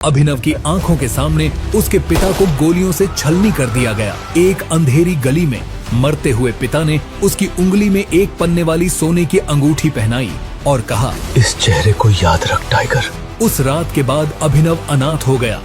अभिनव की आंखों के सामने उसके पिता को गोलियों से छलनी कर दिया गया। एक अंधेरी गली में मरते हुए पिता ने उसकी उंगली में एक पन्ने वाली सोने की अंगूठी पहनाई और कहा, इस चेहरे को याद रख टाइगर। उस रात के बाद अभिनव अनाथ हो गया।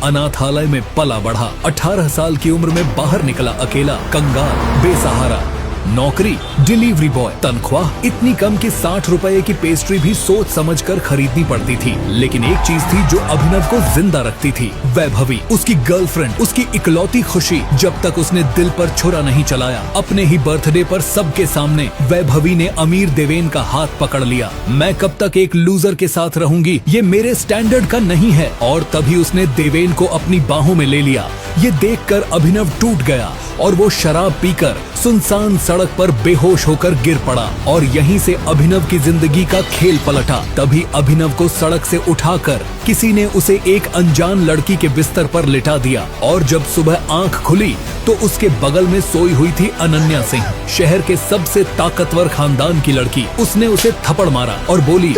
अनाथालय में पला बढ़ा। 18 साल की उम्र में बाहर निकला, अकेला, कंगाल, बेसहारा। नौकरी डिलीवरी बॉय। तनख्वाह इतनी कम कि 60 रुपए की पेस्ट्री भी सोच समझकर खरीदनी पड़ती थी। लेकिन एक चीज थी जो अभिनव को जिंदा रखती थी, वैभवी, उसकी गर्लफ्रेंड, उसकी इकलौती खुशी। जब तक उसने दिल पर छुरा नहीं चलाया, अपने ही बर्थडे पर सबके सामने वैभवी ने अमीर देवेन का हाथ पकड़ लिया। मैं कब तक एक लूजर के साथ रहूंगी, ये मेरे स्टैंडर्ड का नहीं है। और तभी उसने देवेन को अपनी बाहों में ले लिया। ये देखकर अभिनव टूट गया और वो शराब पीकर सुनसान सड़क पर बेहोश होकर गिर पड़ा। और यहीं से अभिनव की जिंदगी का खेल पलटा। तभी अभिनव को सड़क से उठाकर किसी ने उसे एक अनजान लड़की के बिस्तर पर लिटा दिया। और जब सुबह आंख खुली तो उसके बगल में सोई हुई थी अनन्या सिंह, शहर के सबसे ताकतवर खानदान की लड़की। उसने उसे थप्पड़ मारा और बोली,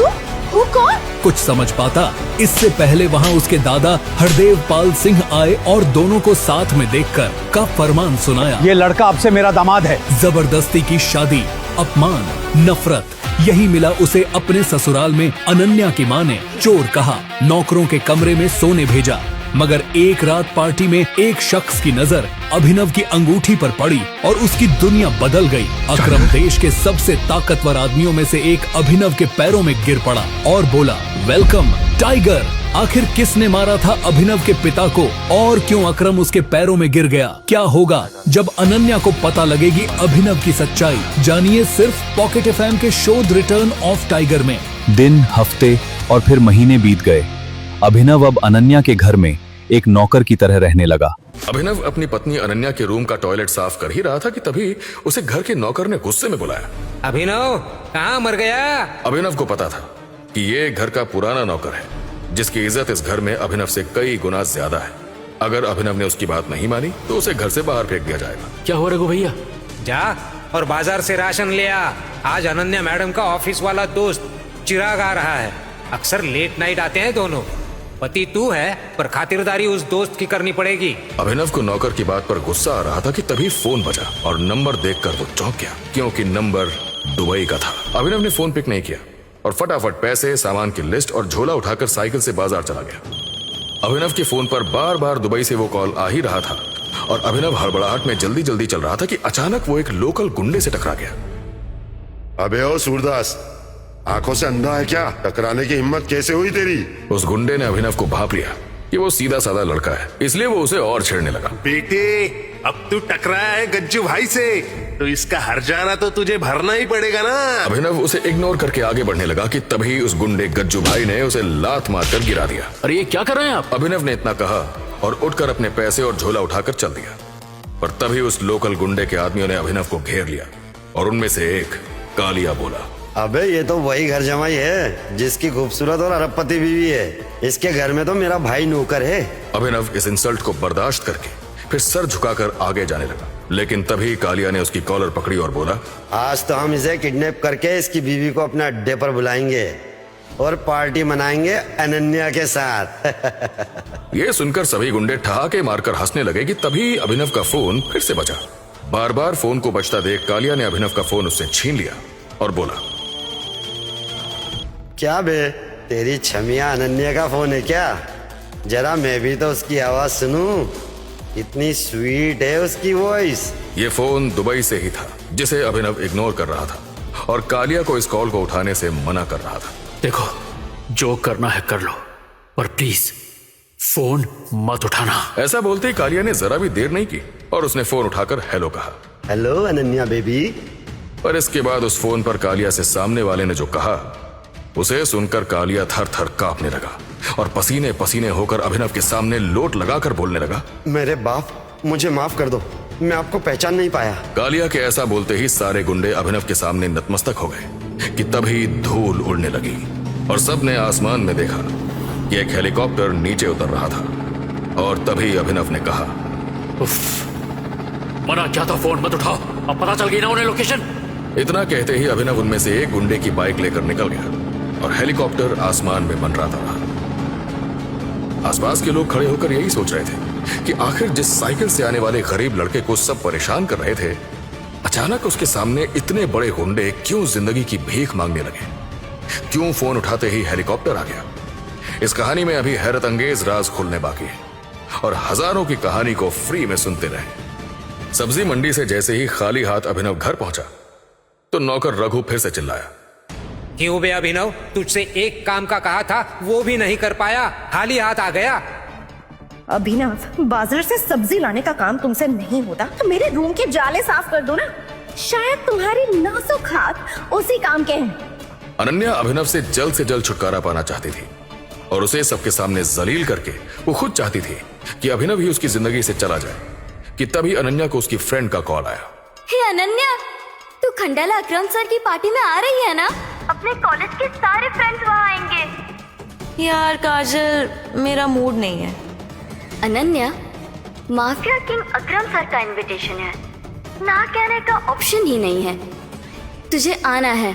वो कौन? कुछ समझ पाता इससे पहले वहाँ उसके दादा हरदेव पाल सिंह आए और दोनों को साथ में देखकर का फरमान सुनाया, ये लड़का अब से मेरा दामाद है। जबरदस्ती की शादी, अपमान, नफरत, यही मिला उसे अपने ससुराल में। अनन्या की माँ ने चोर कहा, नौकरों के कमरे में सोने भेजा। मगर एक रात पार्टी में एक शख्स की नजर अभिनव की अंगूठी पर पड़ी और उसकी दुनिया बदल गई। अकरम देश के सबसे ताकतवर आदमियों में से एक अभिनव के पैरों में गिर पड़ा और बोला, वेलकम टाइगर। आखिर किसने मारा था अभिनव के पिता को और क्यों अकरम उसके पैरों में गिर गया? क्या होगा जब अनन्या को पता लगेगी अभिनव की सच्चाई? जानिए सिर्फ पॉकेट एफएम के show the return of tiger में। दिन, हफ्ते और फिर महीने बीत गए। अभिनव अब अनन्या के घर में एक नौकर की तरह रहने लगा। अभिनव अपनी पत्नी अनन्या के रूम का टॉयलेट साफ कर ही रहा था कि तभी उसे घर के नौकर ने गुस्से में बुलाया। अभिनव, कहाँ मर गया? अभिनव को पता था कि ये घर का पुराना नौकर है, जिसकी इज्जत इस घर में अभिनव से कई गुना ज्यादा है। अगर अभिनव ने उसकी बात नहीं मानी तो उसे घर से बाहर फेंक दिया जाएगा। क्या हो रघु भैया? जा और बाजार से राशन ले आ। आज अनन्या मैडम का ऑफिस वाला दोस्त चिराग आ रहा है। अक्सर लेट नाइट आते हैं दोनों। पति तू है पर खातिरदारी उस दोस्त की करनी पड़ेगी। अभिनव को नौकर की बात पर गुस्सा आ रहा था कि तभी फोन बजा और नंबर देखकर वो चौंक गया, क्योंकि नंबर दुबई का था। अभिनव ने फोन पिक नहीं किया और फटाफट पैसे, सामान की लिस्ट और झोला उठाकर साइकिल से बाजार चला गया। अभिनव के फोन पर बार बार दुबई से वो कॉल आ ही रहा था और अभिनव हड़बड़ाहट में जल्दी जल्दी चल रहा था कि अचानक वो एक लोकल गुंडे से टकरा गया। अबे ओ सूरदास, आंखों से अंधा है क्या? टकराने की हिम्मत कैसे हुई तेरी? उस गुंडे ने अभिनव को भांप लिया कि वो सीधा साधा लड़का है, इसलिए वो उसे और छेड़ने लगा। बेटे, अब तू टकराया है गज्जू भाई से, तो इसका हर्जाना तो तुझे भरना ही पड़ेगा ना। अभिनव उसे इग्नोर करके आगे बढ़ने लगा कि तभी उस गुंडे गज्जू भाई ने उसे लात मारकर गिरा दिया। अरे ये क्या कर रहे हैं आप? अभिनव ने इतना कहा और उठकर अपने पैसे और झोला उठाकर चल दिया। पर तभी उस लोकल गुंडे के आदमियों ने अभिनव को घेर लिया और उनमें से एक कालिया बोला, अबे ये तो वही घर जमाई है जिसकी खूबसूरत और अरबपति बीवी है। इसके घर में तो मेरा भाई नौकर है। अभिनव इस इंसल्ट को बर्दाश्त करके फिर सर झुकाकर आगे जाने लगा। लेकिन तभी कालिया ने उसकी कॉलर पकड़ी और बोला, आज तो हम इसे किडनैप करके इसकी बीवी को अपने अड्डे पर बुलाएंगे और पार्टी मनाएंगे अनन्या के साथ। ये सुनकर सभी गुंडे ठहाके मारकर हंसने लगे कि तभी अभिनव का फोन फिर से बजा। बार बार फोन को बजता देख कालिया ने अभिनव का फोन उससे छीन लिया और बोला, क्या बे, तेरी छमिया अनन्या का फोन है क्या? जरा मैं भी तो उसकी आवाज सुनूं। इतनी स्वीट है उसकी वॉइस। ये फोन दुबई से ही था जिसे अभिनव इग्नोर कर रहा था और कालिया को इस कॉल को उठाने से मना कर रहा था। देखो, जो करना है कर लो, पर प्लीज फोन मत उठाना। ऐसा बोलते ही कालिया ने जरा भी देर नहीं की और उसने फोन उठाकर हेलो कहा। Hello Ananya baby. पर इसके बाद उस फोन पर कालिया से सामने वाले ने जो कहा, उसे सुनकर कालिया थर थर कांपने लगा और पसीने पसीने होकर अभिनव के सामने लोट लगाकर बोलने लगा, मेरे बाप, मुझे माफ कर दो, मैं आपको पहचान नहीं पाया। कालिया के ऐसा बोलते ही सारे गुंडे अभिनव के सामने नतमस्तक हो गए कि तभी धूल उड़ने लगी और सबने आसमान में देखा कि एक हेलीकॉप्टर नीचे उतर रहा था। और तभी अभिनव ने कहा, उफ, मना क्या था, फोन मत उठाओ, अब पता चल गई ना उन्हें लोकेशन। इतना कहते ही अभिनव उनमें से एक गुंडे की बाइक लेकर निकल गया और हेलीकॉप्टर आसमान में मंडराता रहा। आसपास के लोग खड़े होकर यही सोच रहे थे कि आखिर जिस साइकिल से आने वाले गरीब लड़के को सब परेशान कर रहे थे, अचानक उसके सामने इतने बड़े गुंडे क्यों जिंदगी की भीख मांगने लगे? क्यों फोन उठाते ही हेलीकॉप्टर आ गया? इस कहानी में अभी हैरत अंगेज राज खुलने बाकी है और हजारों की कहानी को फ्री में सुनते रहे। सब्जी मंडी से जैसे ही खाली हाथ अभिनव घर पहुंचा तो नौकर रघु फिर से चिल्लाया, क्यों बे अभिनव, तुझसे एक काम का कहा था वो भी नहीं कर पाया, खाली हाथ आ गया। अभिनव, बाजार से सब्जी लाने का काम तुमसे नहीं होता तो मेरे रूम के जाले साफ कर दो ना। शायद तुम्हारे नाजुक हाथ उसी काम के हैं। अनन्या अभिनव से जल्द छुटकारा पाना चाहती थी और उसे सबके सामने जलील करके वो खुद चाहती थी कि अभिनव ही उसकी जिंदगी से चला जाए कि तभी अनन्या को उसकी फ्रेंड का कॉल आया। हे अनन्या, तू खंडाला अकरम सर की पार्टी में आ रही है ना? अपने कॉलेज के सारे फ्रेंड्स वहाँ आएंगे। यार काजल, मेरा मूड नहीं है। अनन्या, माफिया किंग अकरम सर का इनविटेशन है, ना कहने का ऑप्शन ही नहीं है। तुझे आना है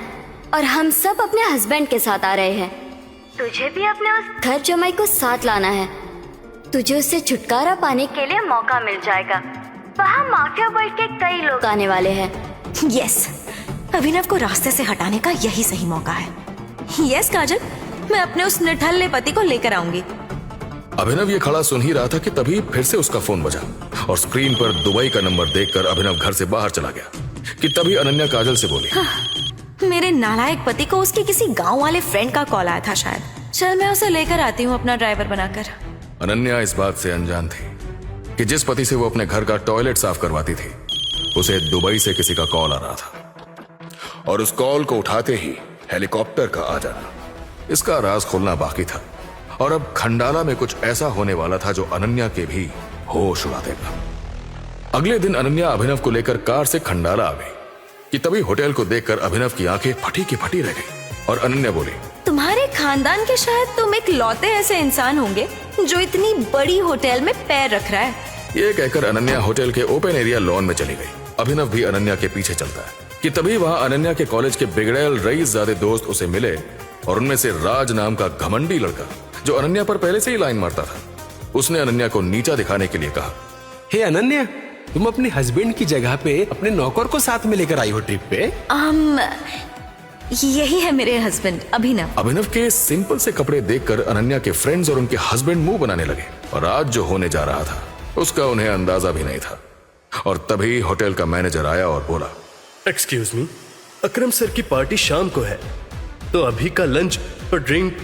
और हम सब अपने हस्बैंड के साथ आ रहे हैं। तुझे भी अपने उस घर जमाई को साथ लाना है। तुझे उससे छुटकारा पाने के लिए मौका मिल जाएगा। वहाँ माफिया वर्ल्ड के कई लोग आने वाले हैं। यस, अभिनव को रास्ते से हटाने का यही सही मौका है। यस काजल, मैं अपने उस निठल्ले पति को लेकर आऊंगी। अभिनव ये खड़ा सुन ही रहा था कि तभी फिर से उसका फोन बजा और स्क्रीन पर दुबई का नंबर देखकर अभिनव घर से बाहर चला गया कि तभी अनन्या काजल से बोली, मेरे नालायक पति को उसके किसी गांव वाले फ्रेंड का कॉल आया था शायद। चल मैं उसे लेकर आती हूँ अपना ड्राइवर बनाकर। अनन्या इस बात से अनजान थी कि जिस पति से वो अपने घर का टॉयलेट साफ करवाती थी उसे दुबई से किसी का कॉल आ रहा था और उस कॉल को उठाते ही हेलीकॉप्टर का आ जाना, इसका राज खुलना बाकी था। और अब खंडाला में कुछ ऐसा होने वाला था जो अनन्या के भी होश उड़ा देगा। अगले दिन अनन्या अभिनव को लेकर कार से खंडाला आ गई कि तभी होटल को देखकर अभिनव की आंखें फटी की फटी रह गई और अनन्या बोली, तुम्हारे खानदान के शायद तुम एक लौते ऐसे इंसान होंगे जो इतनी बड़ी होटल में पैर रख रहा है। ये कहकर अनन्या होटल के ओपन एरिया लॉन में चली गई। अभिनव भी अनन्या के पीछे चलता है कि तभी वहां अनन्या के कॉलेज के बिगड़ैल रईसजादे दोस्त उसे मिले और उनमें से राज नाम का घमंडी लड़का जो अनन्या पर पहले से ही लाइन मारता था, उसने अनन्या को नीचा दिखाने के लिए कहा, हे अनन्या, तुम अपने हस्बैंड की जगह पे अपने नौकर को साथ में लेकर आई हो ट्रिप पे? यही है मेरे हस्बैंड अभिनव। अभिनव के सिंपल से कपड़े देखकर अनन्या के फ्रेंड्स और उनके हस्बैंड मुंह बनाने लगे और आज जो होने जा रहा था उसका उन्हें अंदाजा भी नहीं था। और तभी होटल का मैनेजर आया और बोला, एक्सक्यूज मी, अकरम सर की पार्टी शाम को है तो अभी का लंच और ड्रिंक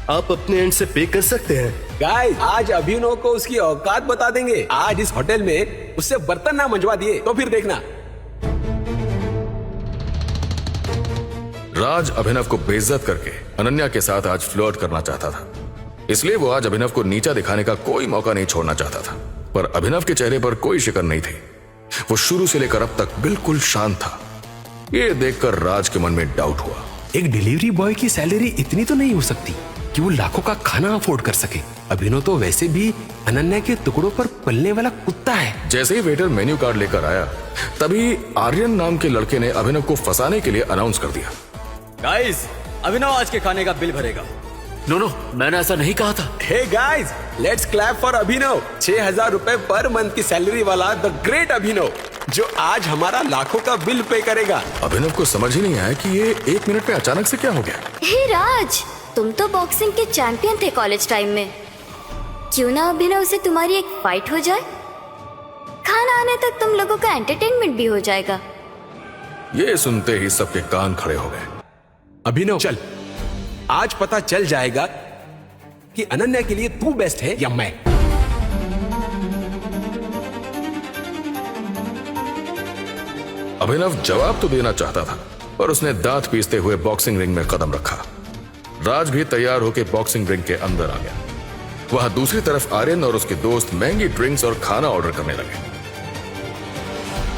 आप अपने एंड से पे कर सकते हैं। गाइस, आज अभिनव को उसकी औकात बता देंगे। आज इस होटल में उससे बर्तन ना मंजवा दिए तो फिर देखना। राज अभिनव को बेइज्जत करके अनन्या के साथ आज फ्लर्ट करना चाहता था, इसलिए वो आज अभिनव को नीचा दिखाने का कोई मौका नहीं छोड़ना चाहता था। पर अभिनव के चेहरे पर कोई शिकन नहीं थी। वो शुरू से लेकर अब तक बिल्कुल शांत था। ये देखकर राज के मन में डाउट हुआ। एक डिलीवरी बॉय की सैलरी इतनी तो नहीं हो सकती कि वो लाखों का खाना अफोर्ड कर सके। अभिनव तो वैसे भी अनन्या के टुकड़ों पर पलने वाला कुत्ता है। जैसे ही वेटर मेन्यू कार्ड लेकर आया तभी आर्यन नाम के लड़के ने अभिनव को फंसाने के लिए अनाउंस कर दिया, गाइस, अभिनव आज के खाने का बिल भरेगा। नो, मैंने ऐसा नहीं कहा था। Hey guys, let's clap for Abhinav. 6,000 रुपए पर मंथ की सैलरी वाला द ग्रेट अभिनव, जो आज हमारा लाखों का बिल पे करेगा। अभिनव को समझ ही नहीं आया कि ये 1 मिनट में अचानक से क्या हो गया। हे राज, तुम तो बॉक्सिंग के चैंपियन थे कॉलेज टाइम में। क्यों ना अभिनव से तुम्हारी एक फाइट हो जाए? खाना आने तक तुम लोगों का एंटरटेनमेंट भी हो जाएगा। ये सुनते ही सबके कान खड़े हो गए। अभिनव चल, आज पता चल जाएगा कि अनन्या के लिए तू बेस्ट है या मैं। अभिनव जवाब तो देना चाहता था पर उसने दांत पीसते हुए बॉक्सिंग रिंग में कदम रखा। राज भी तैयार होकर बॉक्सिंग रिंग के अंदर आ गया। वहां दूसरी तरफ आर्यन और उसके दोस्त महंगी ड्रिंक्स और खाना ऑर्डर करने लगे।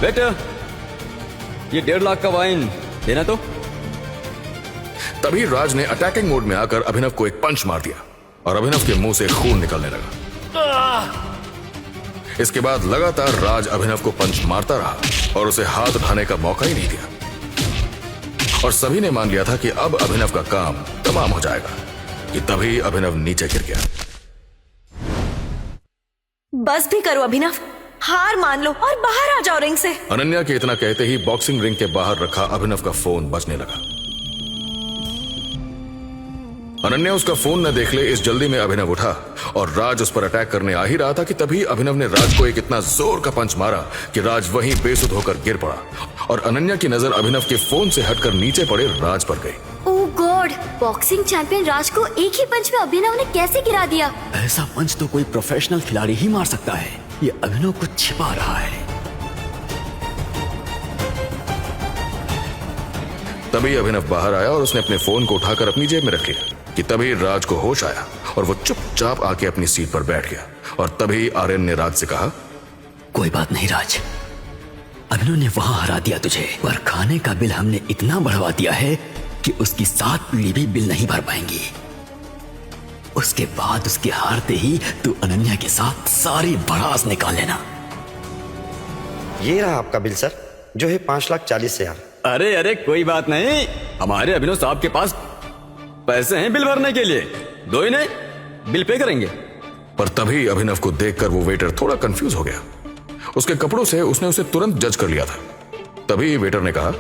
बेटा, ये 1.5 लाख का वाइन देना। तो तभी राज ने अटैकिंग मोड में आकर अभिनव को एक पंच मार दिया और अभिनव के मुंह से खून निकलने लगा। इसके बाद लगातार राज अभिनव को पंच मारता रहा और उसे हाथ उठाने का मौका ही नहीं दिया। और सभी ने मान लिया था कि अब अभिनव का काम तमाम हो जाएगा कि तभी अभिनव नीचे गिर गया। बस भी करो अभिनव, हार मान लो और बाहर आ जाओ रिंग से। अनन्या के इतना कहते ही बॉक्सिंग रिंग के बाहर रखा अभिनव का फोन बजने लगा। अनन्या उसका फोन न देख ले इस जल्दी में अभिनव उठा और राज उस पर अटैक करने आ ही रहा था कि तभी अभिनव ने राज को एक इतना जोर का पंच मारा कि राज वहीं बेसुध होकर गिर पड़ा और अनन्या की नजर अभिनव के फोन से हटकर नीचे पड़े राज पर गई। ओह गॉड, बॉक्सिंग चैंपियन राज को एक ही पंच में अभिनव ने कैसे गिरा दिया? ऐसा पंच तो कोई प्रोफेशनल खिलाड़ी ही मार सकता है। ये अभिनव कुछ छिपा रहा है। तभी अभिनव बाहर आया और उसने अपने फोन को उठाकर अपनी जेब में रख लिया कि तभी राज को होश आया और वो चुपचाप आके अपनी सीट पर बैठ गया। और तभी आर्यन ने राज से कहा, कोई बात नहीं राज, अभिनव ने वहां हरा दिया तुझे, पर खाने का बिल हमने इतना बढ़वा दिया है कि उसकी 7 पीढ़ी भी बिल नहीं भर पाएंगी। उसके बाद उसके हारते ही तू अनन्या के साथ सारी भड़ास निकाल लेना। ये रहा आपका बिल सर, जो है 5,40,000। अरे अरे कोई बात नहीं, हमारे अभिनव साहब के पास पैसे हैं बिल भरने के लिए, दो ही नहीं बिल पे करेंगे। पर तभी अभिनव को देखकर वो वेटर थोड़ा कंफ्यूज हो गया। उसके कपड़ों से उसने उसे तुरंत जज कर लिया था। तभी वेटर ने कहा,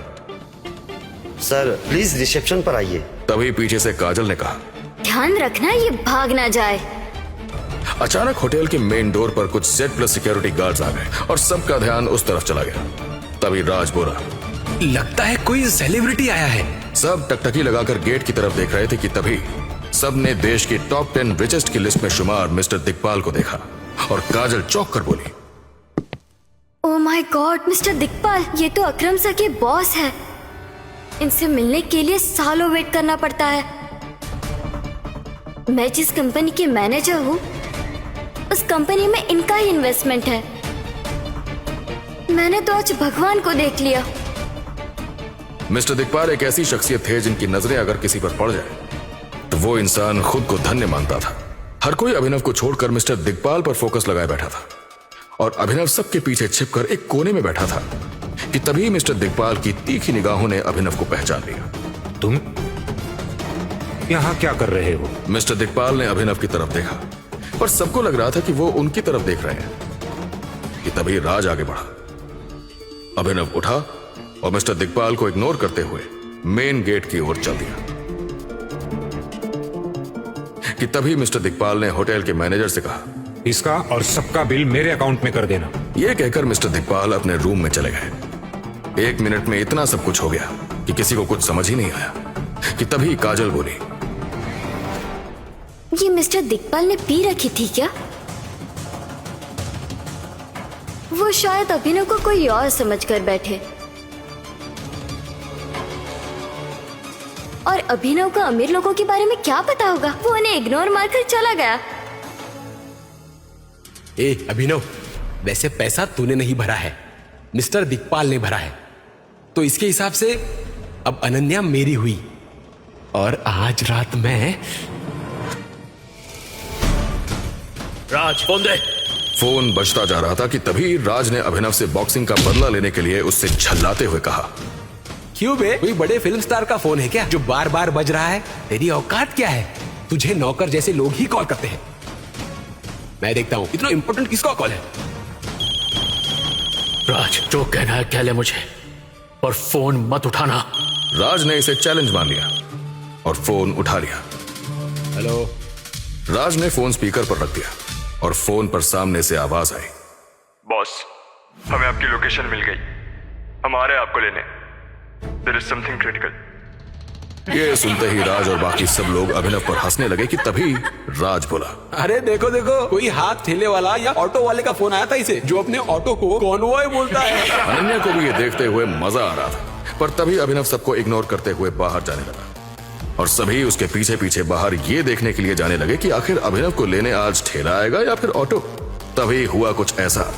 सर प्लीज रिसेप्शन पर आइए। तभी पीछे से काजल ने कहा, ध्यान रखना ये भाग ना जाए। अचानक होटल के मेन डोर पर कुछ Z+ सिक्योरिटी गार्ड्स आ गए और सबका ध्यान उस तरफ चला गया। तभी राज बोला, लगता है कोई सेलिब्रिटी आया है। सब टकटकी लगाकर गेट की तरफ देख रहे थे कि तभी सबने देश की टॉप 10 रिचेस्ट की लिस्ट में शुमार मिस्टर दिक्पाल को देखा और काजल चौंक कर बोली, ओह माय गॉड, मिस्टर दिक्पाल, ये तो अकरम सर के बॉस है। इनसे मिलने के लिए सालों वेट करना पड़ता है। मैं जिस कंपनी के मैनेजर हूँ उस कंपनी में इनका ही इन्वेस्टमेंट है। मैंने तो आज भगवान को देख लिया। मिस्टर दिक्पाल एक ऐसी शख्सियत थे जिनकी नजरें अगर किसी पर पड़ जाए तो वो इंसान खुद को धन्य मानता था। हर कोई अभिनव को छोड़कर मिस्टर दिक्पाल पर फोकस लगाए बैठा था और अभिनव सबके पीछे छिपकर एक कोने में बैठा था कि तभी मिस्टर दिक्पाल की तीखी निगाहों ने अभिनव को पहचान लिया। तुम यहाँ क्या कर रहे हो? मिस्टर दिक्पाल ने अभिनव की तरफ देखा पर सबको लग रहा था कि वो उनकी तरफ देख रहे हैं कि तभी राज आगे बढ़ा। अभिनव उठा और मिस्टर दिक्पाल को इग्नोर करते हुए मेन गेट की ओर चल दिया कि तभी मिस्टर दिक्पाल ने होटल के मैनेजर से कहा, इसका और सबका बिल मेरे अकाउंट में कर देना। यह कहकर मिस्टर दिक्पाल अपने रूम में चले गए। 1 मिनट में इतना सब कुछ हो गया कि किसी को कुछ समझ ही नहीं आया कि तभी काजल बोली, ये मिस्टर दिक्पाल ने पी रखी थी क्या? वो शायद अभिनव को कोई और समझकर बैठे और अभिनव को अमीर लोगों के बारे में क्या पता होगा, वो उन्हें इग्नोर मारकर चला गया। ए अभिनव, वैसे पैसा तूने नहीं भरा है, मिस्टर दिक्पाल ने भरा है, तो इसके हिसाब से अब अनन्या मेरी हुई और आज रात में। राज फोन दे। फोन बजता जा रहा था कि तभी राज ने अभिनव से बॉक्सिंग का बदला लेने के लिए उससे झल्लाते हुए कहा, क्यों बे, कोई बड़े फिल्म स्टार का फोन है क्या जो बार बार बज रहा है? तेरी औकात क्या है? तुझे नौकर जैसे लोग ही कॉल करते हैं। मैं देखता हूं इतना इंपॉर्टेंट किसका कॉल है। राज जो कहना है कह ले मुझे, और फोन मत उठाना। राज ने इसे चैलेंज मान लिया और फोन उठा लिया। हेलो। राज ने फोन स्पीकर पर रख दिया और फोन पर सामने से आवाज आई, बॉस हमें आपकी लोकेशन मिल गई, हम आ रहे हैं आपको लेने। There is something critical। ये सुनते ही राज और बाकी सब लोग अभिनव पर हंसने लगे कि तभी राज बोला, अरे देखो देखो, कोई हाथ ठेले वाला या ऑटो वाले का फोन आया था इसे, जो अपने ऑटो को कॉन्वॉय बोलता है। अनन्या को भी ये देखते हुए मजा आ रहा था, पर तभी अभिनव सबको इग्नोर करते हुए बाहर जाने लगा और सभी उसके पीछे पीछे बाहर ये देखने के लिए जाने लगे कि आखिर अभिनव को लेने आज ठेला आएगा या फिर ऑटो। तभी हुआ कुछ ऐसा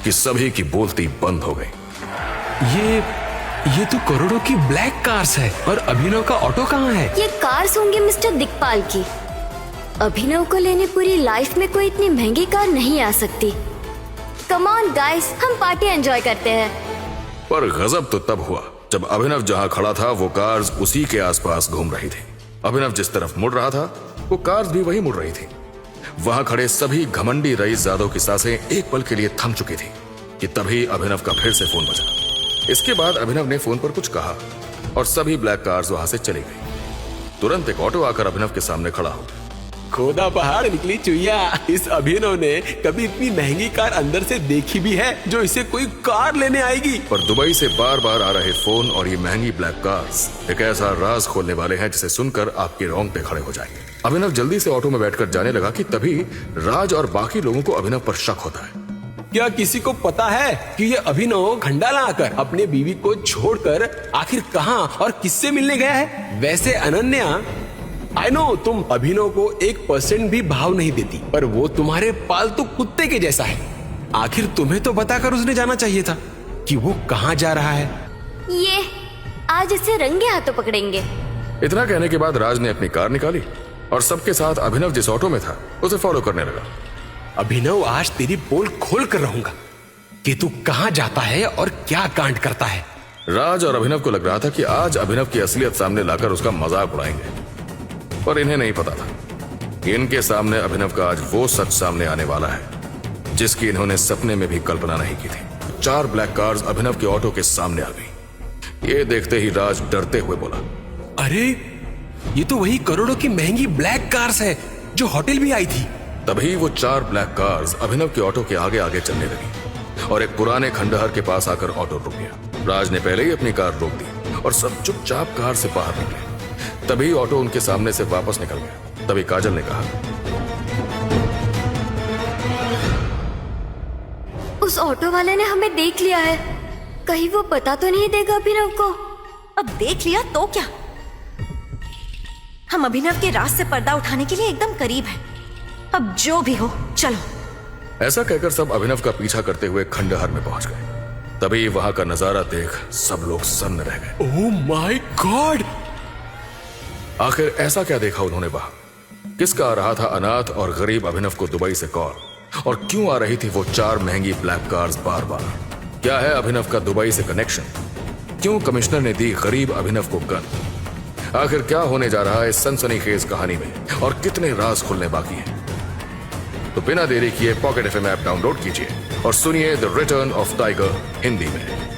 कि सभी की बोलती बंद हो गई। ये तो करोड़ों की ब्लैक कार्स है और अभिनव का ऑटो कहाँ है? ये कार्स होंगे मिस्टर दिक्पाल की। अभिनव को लेने पूरी लाइफ में कोई इतनी महंगी कार नहीं आ सकती। कम ऑन गाइस, हम पार्टी एंजॉय करते हैं। पर गजब तो तब हुआ जब अभिनव जहां खड़ा था वो कार्स उसी के आसपास घूम रही थी। अभिनव जिस तरफ मुड़ रहा था वो कार्स भी वही मुड़ रही थी। वहां खड़े सभी घमंडी रईसजादों की सांसें एक पल के लिए थम चुकी थी कि तभी अभिनव का फिर से फोन बजा। इसके बाद अभिनव ने फोन पर कुछ कहा और सभी ब्लैक कार्स वहां से चली गई। तुरंत एक ऑटो आकर अभिनव के सामने खड़ा हो। खोदा पहाड़ निकली चुईया। इस अभिनव ने कभी इतनी महंगी कार अंदर से देखी भी है जो इसे कोई कार लेने आएगी। पर दुबई से बार बार आ रहे फोन और ये महंगी ब्लैक कार्स एक ऐसा राज खोलने वाले हैं जिसे सुनकर आपके रोंगटे खड़े हो जाएंगे। अभिनव जल्दी से ऑटो में बैठकर जाने लगा कि तभी राज और बाकी लोगों को अभिनव पर शक होता है। क्या किसी को पता है कि ये अभिनव खंडाला आकर अपने बीवी को छोड़कर आखिर कहां और किससे मिलने गया है? वैसे अनन्या, आई नो तुम अभिनव को 1% भी भाव नहीं देती, पर वो तुम्हारे पालतू कुत्ते के जैसा है। आखिर तुम्हें तो बताकर उसने जाना चाहिए था कि वो कहां जा रहा है। ये आज इसे रंगे हाथों पकड़ेंगे। इतना कहने के बाद राज ने अपनी कार निकाली और सबके साथ अभिनव जिस ऑटो में था उसे फॉलो करने लगा। अभिनव, आज तेरी पोल खोल कर रहूंगा कि तू कहां जाता है और क्या कांड करता है। राज और अभिनव को लग रहा था कि आज अभिनव की असलियत सामने लाकर उसका मजाक उड़ाएंगे, पर इन्हें नहीं पता था कि इनके सामने अभिनव का आज वो सच सामने आने वाला है जिसकी इन्होंने सपने में भी कल्पना नहीं की थी। 4 ब्लैक कार्स अभिनव के ऑटो के सामने आ गई। ये देखते ही राज डरते हुए बोला, अरे ये तो वही करोड़ों की महंगी ब्लैक कार्स है जो होटल भी आई थी। तभी वो 4 ब्लैक कार्स अभिनव के ऑटो के आगे आगे चलने लगी और एक पुराने खंडहर के पास आकर ऑटो रुक गया। राज ने पहले ही अपनी कार रोक दी और सब चुपचाप कार से बाहर निकले। तभी ऑटो उनके सामने से वापस निकल गया। तभी काजल ने कहा, उस ऑटो वाले ने हमें देख लिया है, कहीं वो पता तो नहीं देगा अभिनव को। अब देख लिया तो क्या, हम अभिनव के राज से पर्दा उठाने के लिए एकदम करीब हैं। अब जो भी हो चलो। ऐसा कहकर सब अभिनव का पीछा करते हुए खंडहर में पहुंच गए। तभी वहां का नजारा देख सब लोग सन्न रह गए। Oh my God! आखिर ऐसा क्या देखा उन्होंने वहां? किसका आ रहा था अनाथ और गरीब अभिनव को दुबई से कॉल, और क्यों आ रही थी वो 4 महंगी ब्लैक कार्स बार बार? क्या है अभिनव का दुबई से कनेक्शन? क्यों कमिश्नर ने दी गरीब अभिनव को गन? आखिर क्या होने जा रहा है इस सनसनीखेज कहानी में और कितने राज खुलने बाकी हैं? तो बिना देरी किए पॉकेट एफएम ऐप डाउनलोड कीजिए और सुनिए the return of tiger Hindi में।